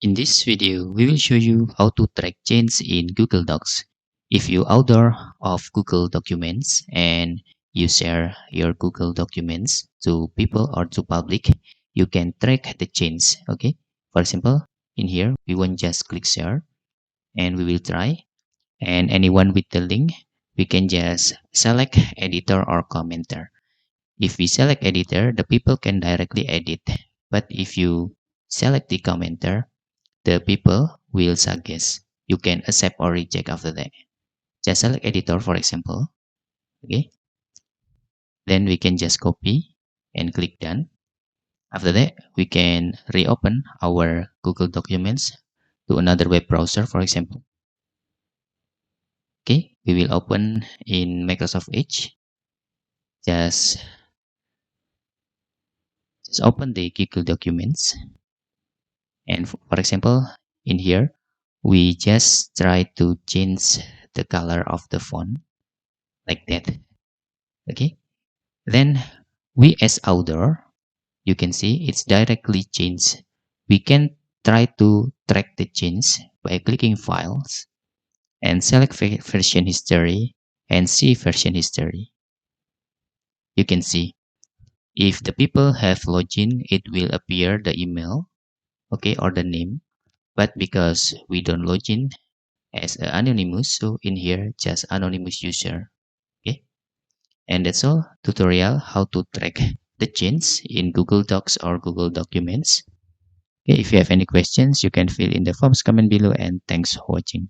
In this video, we will show you how to track change in Google Docs. If you author of Google Documents and you share your Google Documents to people or to public, you can track the change. Okay. For example, in here, we won't just click share and we will try. And anyone with the link, we can just select editor or commenter. If we select editor, the people can directly edit. But if you select the commenter, the people will suggest. You can accept or reject after that. Just select editor, for example. Okay. Then we can just copy and click done. After that, we can reopen our Google Documents to another web browser, for example. Okay, we will open in Microsoft Edge. Just, just open the Google Documents. And for example, in here, we just try to change the color of the font like that. Okay. Then we as author, you can see it's directly changed. We can try to track the change by clicking files and select version history and see version history. You can see if the people have logged in, it will appear the email, okay, or the name. But because we don't log in as anonymous, so in here just anonymous user. Okay. And that's all tutorial how to track the change in Google Docs or Google Documents. Okay, if you have any questions, you can fill in the forms comment below, and thanks for watching.